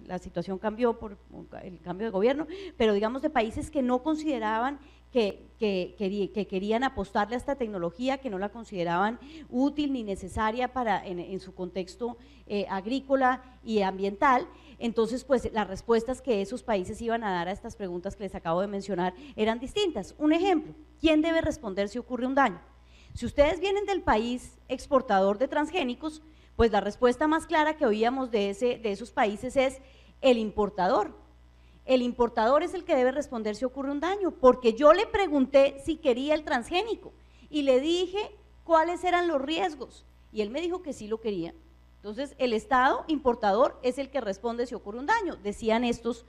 la situación cambió por el cambio de gobierno, pero digamos de países que no consideraban que querían apostarle a esta tecnología, que no la consideraban útil ni necesaria en su contexto agrícola y ambiental. Entonces, pues las respuestas que esos países iban a dar a estas preguntas que les acabo de mencionar eran distintas. Un ejemplo, ¿quién debe responder si ocurre un daño? Si ustedes vienen del país exportador de transgénicos, pues la respuesta más clara que oíamos de esos países es el importador. El importador es el que debe responder si ocurre un daño, porque yo le pregunté si quería el transgénico y le dije cuáles eran los riesgos y él me dijo que sí lo quería. Entonces el Estado importador es el que responde si ocurre un daño, decían estos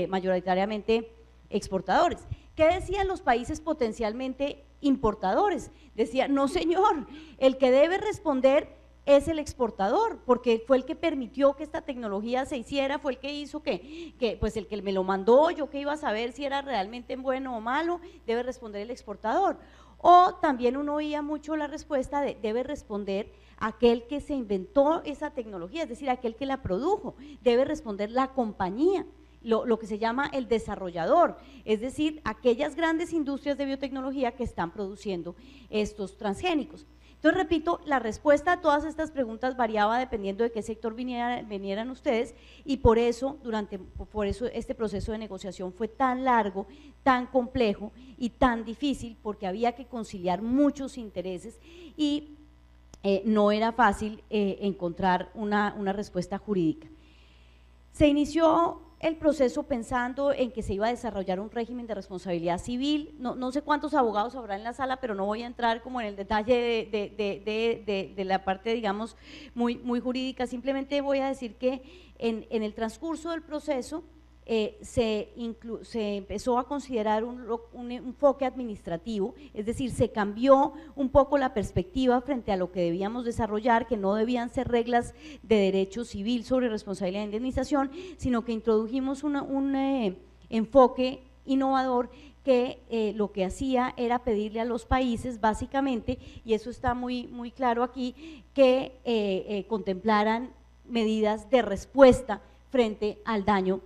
mayoritariamente exportadores. ¿Qué decían los países potencialmente importadores? Decían, no señor, el que debe responder es el exportador, porque fue el que permitió que esta tecnología se hiciera, fue el que hizo pues el que me lo mandó, yo que iba a saber si era realmente bueno o malo, debe responder el exportador. O también uno oía mucho la respuesta de debe responder aquel que se inventó esa tecnología, es decir, aquel que la produjo, debe responder la compañía, lo que se llama el desarrollador, es decir, aquellas grandes industrias de biotecnología que están produciendo estos transgénicos. Entonces, repito, la respuesta a todas estas preguntas variaba dependiendo de qué sector vinieran ustedes y por eso este proceso de negociación fue tan largo, tan complejo y tan difícil porque había que conciliar muchos intereses y no era fácil encontrar una respuesta jurídica. Se inició el proceso pensando en que se iba a desarrollar un régimen de responsabilidad civil, no sé cuántos abogados habrá en la sala, pero no voy a entrar como en el detalle de la parte, digamos, muy jurídica, simplemente voy a decir que en el transcurso del proceso se empezó a considerar un enfoque administrativo, es decir, se cambió un poco la perspectiva frente a lo que debíamos desarrollar, que no debían ser reglas de derecho civil sobre responsabilidad de indemnización, sino que introdujimos un enfoque innovador que lo que hacía era pedirle a los países básicamente, y eso está muy claro aquí, que contemplaran medidas de respuesta frente al daño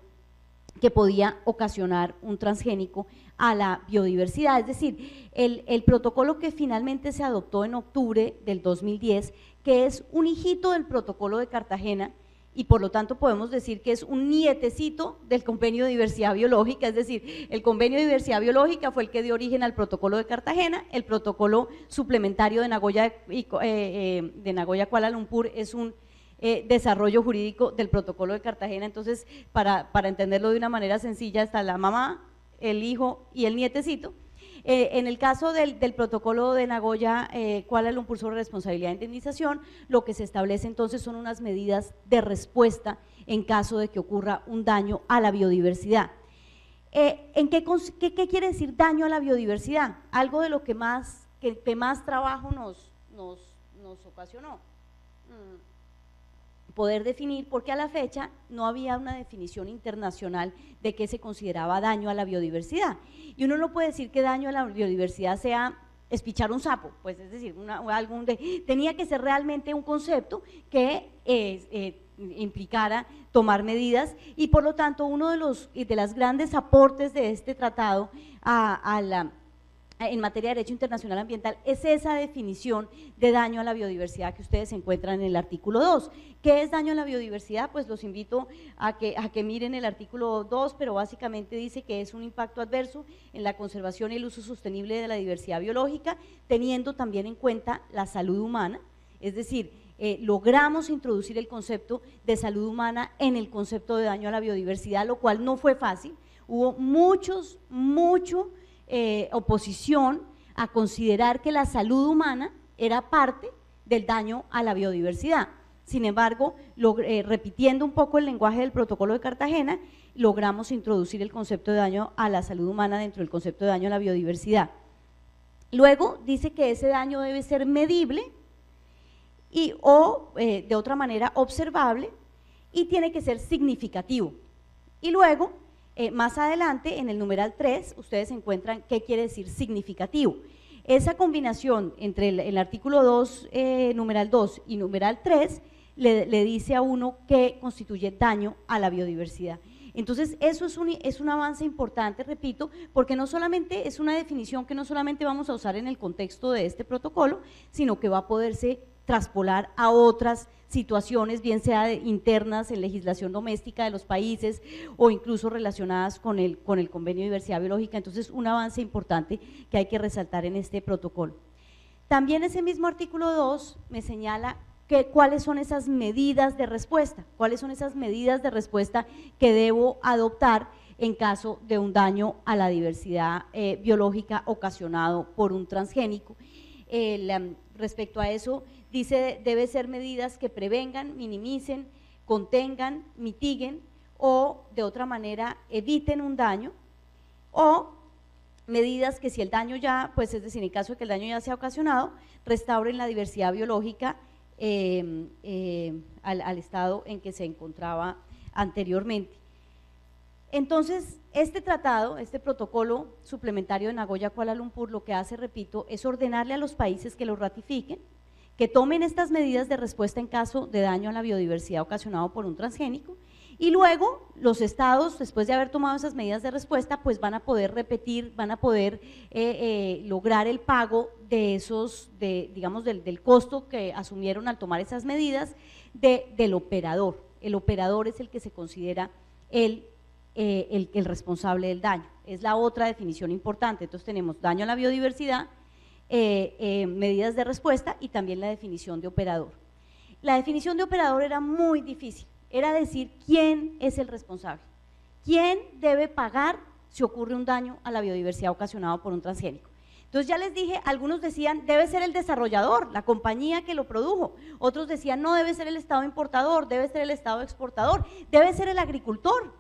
que podía ocasionar un transgénico a la biodiversidad. Es decir, el protocolo que finalmente se adoptó en octubre del 2010, que es un hijito del protocolo de Cartagena y por lo tanto podemos decir que es un nietecito del Convenio de Diversidad Biológica, es decir, el Convenio de Diversidad Biológica fue el que dio origen al protocolo de Cartagena, el protocolo suplementario de Nagoya Kuala Lumpur es un desarrollo jurídico del protocolo de Cartagena. Entonces, para entenderlo de una manera sencilla, está la mamá, el hijo y el nietecito. En el caso del protocolo de Nagoya Kuala Lumpur sobre responsabilidad de indemnización, lo que se establece entonces son unas medidas de respuesta en caso de que ocurra un daño a la biodiversidad. ¿Qué quiere decir daño a la biodiversidad? Algo de lo que más trabajo nos ocasionó. Poder definir, porque a la fecha no había una definición internacional de qué se consideraba daño a la biodiversidad. Y uno no puede decir que daño a la biodiversidad sea espichar un sapo, pues es decir, tenía que ser realmente un concepto que implicara tomar medidas y por lo tanto uno de las grandes aportes de este tratado en materia de derecho internacional ambiental es esa definición de daño a la biodiversidad que ustedes encuentran en el artículo 2. ¿Qué es daño a la biodiversidad? Pues los invito a que miren el artículo 2, pero básicamente dice que es un impacto adverso en la conservación y el uso sostenible de la diversidad biológica, teniendo también en cuenta la salud humana, es decir, logramos introducir el concepto de salud humana en el concepto de daño a la biodiversidad, lo cual no fue fácil, hubo mucha oposición a considerar que la salud humana era parte del daño a la biodiversidad. Sin embargo, repitiendo un poco el lenguaje del protocolo de Cartagena, logramos introducir el concepto de daño a la salud humana dentro del concepto de daño a la biodiversidad. Luego dice que ese daño debe ser medible o de otra manera observable y tiene que ser significativo. Y luego, más adelante, en el numeral 3, ustedes encuentran qué quiere decir significativo. Esa combinación entre el artículo 2, numeral 2 y numeral 3 le dice a uno que constituye daño a la biodiversidad. Entonces, eso es un avance importante, repito, porque no solamente es una definición que no solamente vamos a usar en el contexto de este protocolo, sino que va a poderse traspolar a otras situaciones, bien sea internas en legislación doméstica de los países o incluso relacionadas con el Convenio de Diversidad Biológica. Entonces, un avance importante que hay que resaltar en este protocolo. También ese mismo artículo 2 me señala cuáles son esas medidas de respuesta, que debo adoptar en caso de un daño a la diversidad biológica ocasionado por un transgénico. Respecto a eso, dice, debe ser medidas que prevengan, minimicen, contengan, mitiguen o de otra manera eviten un daño, o medidas que si el daño ya, pues es decir, en caso de que el daño ya sea ocasionado, restauren la diversidad biológica al estado en que se encontraba anteriormente. Entonces, este tratado, este protocolo suplementario de Nagoya Kuala Lumpur, lo que hace, repito, es ordenarle a los países que lo ratifiquen, que tomen estas medidas de respuesta en caso de daño a la biodiversidad ocasionado por un transgénico, y luego los estados, después de haber tomado esas medidas de respuesta, pues van a poder repetir, van a poder lograr el pago de esos, digamos, del costo que asumieron al tomar esas medidas del operador. El operador es el que se considera el responsable del daño. Es la otra definición importante. Entonces tenemos daño a la biodiversidad, medidas de respuesta y también la definición de operador. La definición de operador era muy difícil. Era decir quién es el responsable, quién debe pagar si ocurre un daño a la biodiversidad ocasionado por un transgénico. Entonces ya les dije, algunos decían debe ser el desarrollador, la compañía que lo produjo, otros decían no, debe ser el estado importador, debe ser el estado exportador, debe ser el agricultor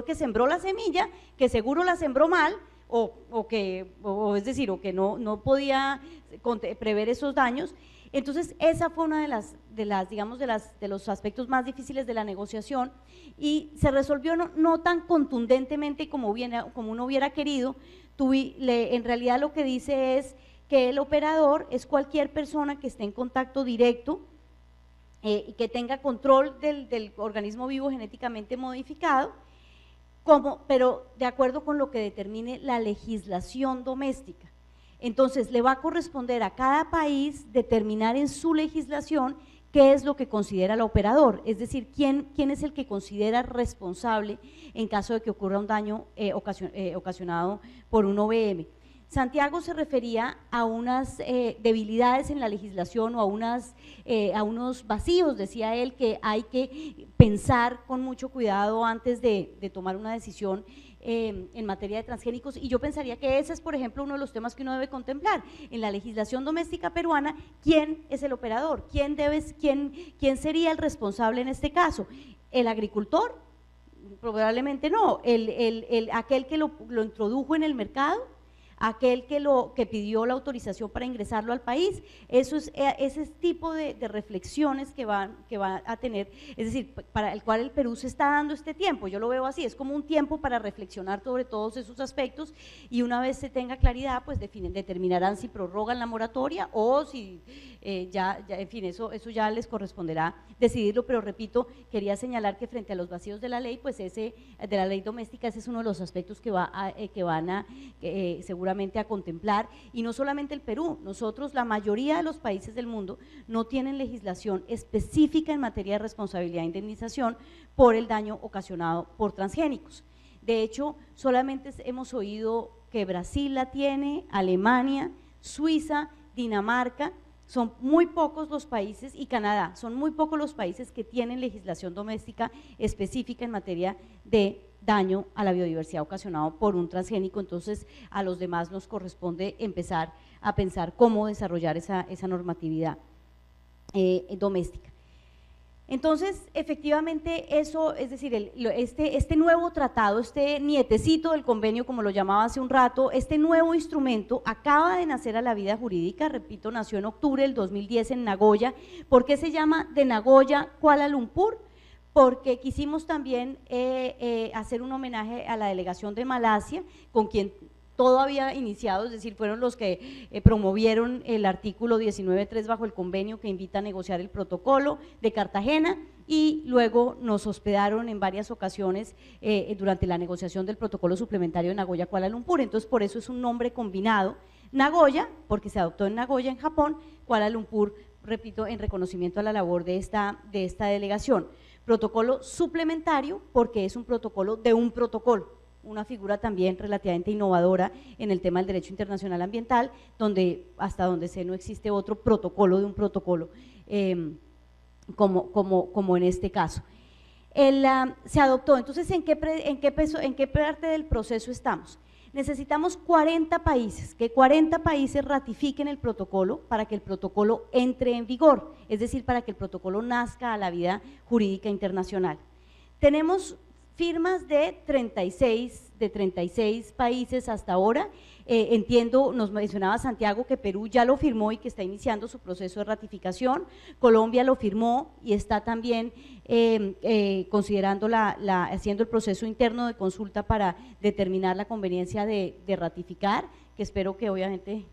que sembró la semilla, que seguro la sembró mal, o que no podía prever esos daños. Entonces, esa fue una de los aspectos más difíciles de la negociación y se resolvió no tan contundentemente como uno hubiera querido. En realidad lo que dice es que el operador es cualquier persona que esté en contacto directo y que tenga control del organismo vivo genéticamente modificado, pero de acuerdo con lo que determine la legislación doméstica. Entonces, le va a corresponder a cada país determinar en su legislación qué es lo que considera el operador, es decir, quién es el que considera responsable en caso de que ocurra un daño ocasionado por un OVM. Santiago se refería a unas debilidades en la legislación o a unos vacíos, decía él, que hay que pensar con mucho cuidado antes de tomar una decisión en materia de transgénicos, y yo pensaría que ese es, por ejemplo, uno de los temas que uno debe contemplar en la legislación doméstica peruana. ¿Quién es el operador? ¿Quién sería el responsable en este caso? ¿El agricultor? Probablemente no. ¿Aquel que lo introdujo en el mercado? ¿Aquel que pidió la autorización para ingresarlo al país? Eso es ese tipo de reflexiones que va a tener, es decir, para el cual el Perú se está dando este tiempo. Yo lo veo así, es como un tiempo para reflexionar sobre todos esos aspectos, y una vez se tenga claridad, pues determinarán si prorrogan la moratoria o si en fin, eso ya les corresponderá decidirlo, pero repito, quería señalar que frente a los vacíos de la ley, pues de la ley doméstica, ese es uno de los aspectos que van a seguramente a contemplar, y no solamente el Perú, nosotros, la mayoría de los países del mundo no tienen legislación específica en materia de responsabilidad e indemnización por el daño ocasionado por transgénicos. De hecho, solamente hemos oído que Brasil la tiene, Alemania, Suiza, Dinamarca. Son muy pocos los países, y Canadá, son muy pocos los países que tienen legislación doméstica específica en materia de daño a la biodiversidad ocasionado por un transgénico. Entonces, a los demás nos corresponde empezar a pensar cómo desarrollar esa normatividad doméstica. Entonces, efectivamente, eso, es decir, este nuevo tratado, este nietecito del convenio, como lo llamaba hace un rato, este nuevo instrumento acaba de nacer a la vida jurídica, repito, nació en octubre del 2010 en Nagoya. ¿Por qué se llama de Nagoya Kuala Lumpur? Porque quisimos también hacer un homenaje a la delegación de Malasia, con quien todo había iniciado, es decir, fueron los que promovieron el artículo 19.3 bajo el convenio que invita a negociar el protocolo de Cartagena, y luego nos hospedaron en varias ocasiones durante la negociación del protocolo suplementario de Nagoya Kuala Lumpur. Entonces por eso es un nombre combinado, Nagoya, porque se adoptó en Nagoya, en Japón, Kuala Lumpur, repito, en reconocimiento a la labor de esta delegación. Protocolo suplementario porque es un protocolo de un protocolo, una figura también relativamente innovadora en el tema del derecho internacional ambiental, donde hasta donde sé no existe otro protocolo de un protocolo como en este caso. Se adoptó. Entonces, ¿en qué parte del proceso estamos? Necesitamos 40 países, que 40 países ratifiquen el protocolo para que el protocolo entre en vigor, es decir, para que el protocolo nazca a la vida jurídica internacional. Tenemos firmas de 36 países hasta ahora. Entiendo, nos mencionaba Santiago que Perú ya lo firmó y que está iniciando su proceso de ratificación, Colombia lo firmó y está también considerando haciendo el proceso interno de consulta para determinar la conveniencia de ratificar, que espero que obviamente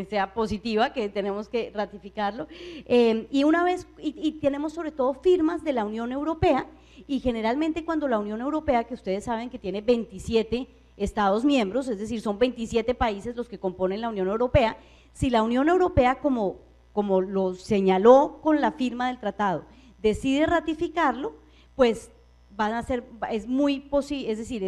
sea positiva, que tenemos que ratificarlo, y tenemos sobre todo firmas de la Unión Europea, y generalmente cuando la Unión Europea, que ustedes saben que tiene 27 Estados miembros, es decir, son 27 países los que componen la Unión Europea, si la Unión Europea, como lo señaló con la firma del tratado, decide ratificarlo, pues es muy posible, es decir,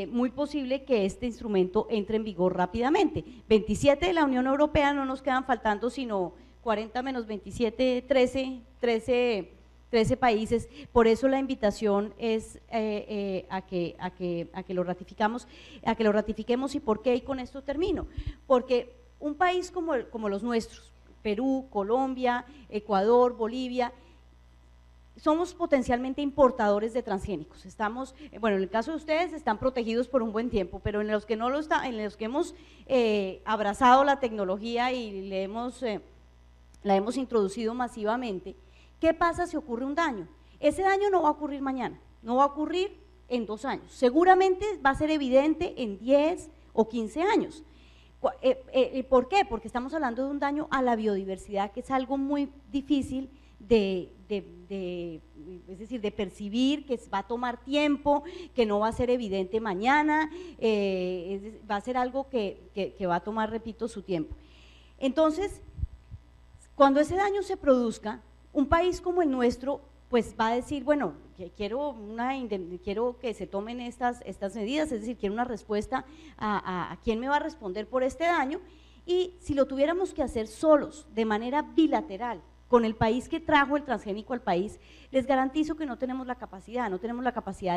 muy posible que este instrumento entre en vigor rápidamente. 27 de la Unión Europea, no nos quedan faltando sino 40 menos 27, 13 países. Por eso la invitación es a que lo ratifiquemos. ¿Y por qué? Y con esto termino. Porque un país como los nuestros, Perú, Colombia, Ecuador, Bolivia, somos potencialmente importadores de transgénicos. Estamos, bueno, en el caso de ustedes están protegidos por un buen tiempo, pero en los que no lo están, en los que hemos abrazado la tecnología y la hemos introducido masivamente, ¿qué pasa si ocurre un daño? Ese daño no va a ocurrir mañana, no va a ocurrir en 2 años, seguramente va a ser evidente en 10 o 15 años. ¿Por qué? Porque estamos hablando de un daño a la biodiversidad, que es algo muy difícil es decir, de percibir, que va a tomar tiempo, que no va a ser evidente mañana, va a ser algo que va a tomar, repito, su tiempo. Entonces, cuando ese daño se produzca, un país como el nuestro pues va a decir, bueno, quiero que se tomen estas medidas, es decir, quiero una respuesta a quién me va a responder por este daño, y si lo tuviéramos que hacer solos, de manera bilateral, con el país que trajo el transgénico al país, les garantizo que no tenemos la capacidad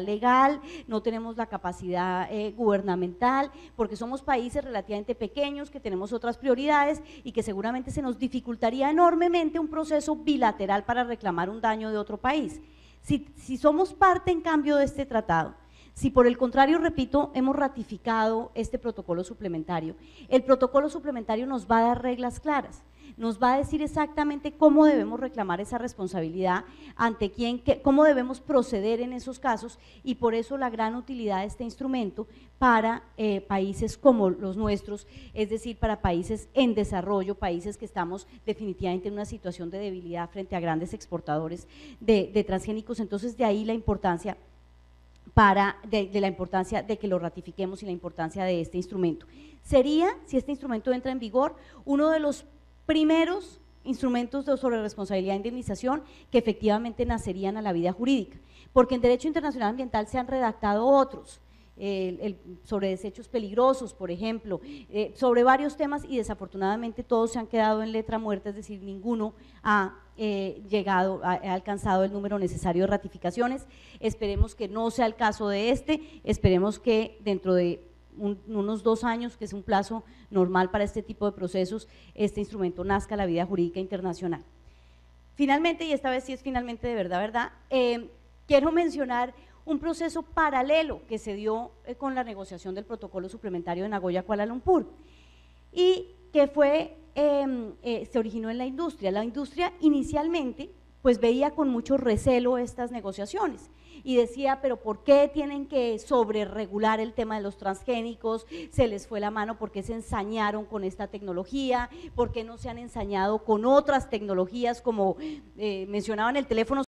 legal, no tenemos la capacidad gubernamental, porque somos países relativamente pequeños, que tenemos otras prioridades y que seguramente se nos dificultaría enormemente un proceso bilateral para reclamar un daño de otro país. Si somos parte, en cambio, de este tratado, si por el contrario, repito, hemos ratificado este protocolo suplementario, el protocolo suplementario nos va a dar reglas claras, nos va a decir exactamente cómo debemos reclamar esa responsabilidad, ante quién, cómo debemos proceder en esos casos, y por eso la gran utilidad de este instrumento para países como los nuestros, es decir, para países en desarrollo, países que estamos definitivamente en una situación de debilidad frente a grandes exportadores de transgénicos. Entonces, de ahí la importancia de la importancia de que lo ratifiquemos y la importancia de este instrumento. Sería, si este instrumento entra en vigor, uno de los primeros instrumentos sobre responsabilidad e indemnización que efectivamente nacerían a la vida jurídica, porque en derecho internacional ambiental se han redactado otros, sobre desechos peligrosos, por ejemplo, sobre varios temas, y desafortunadamente todos se han quedado en letra muerta, es decir, ninguno ha alcanzado el número necesario de ratificaciones. Esperemos que no sea el caso de esperemos que dentro de unos 2 años, que es un plazo normal para este tipo de procesos, este instrumento nazca a la vida jurídica internacional. Finalmente, y esta vez sí es finalmente de verdad, quiero mencionar un proceso paralelo que se dio con la negociación del protocolo suplementario de Nagoya Kuala Lumpur, y que se originó en la industria. La industria inicialmente pues veía con mucho recelo estas negociaciones y decía, pero ¿por qué tienen que sobreregular el tema de los transgénicos? Se les fue la mano, ¿por qué se ensañaron con esta tecnología? ¿Por qué no se han ensañado con otras tecnologías como mencionaban el teléfono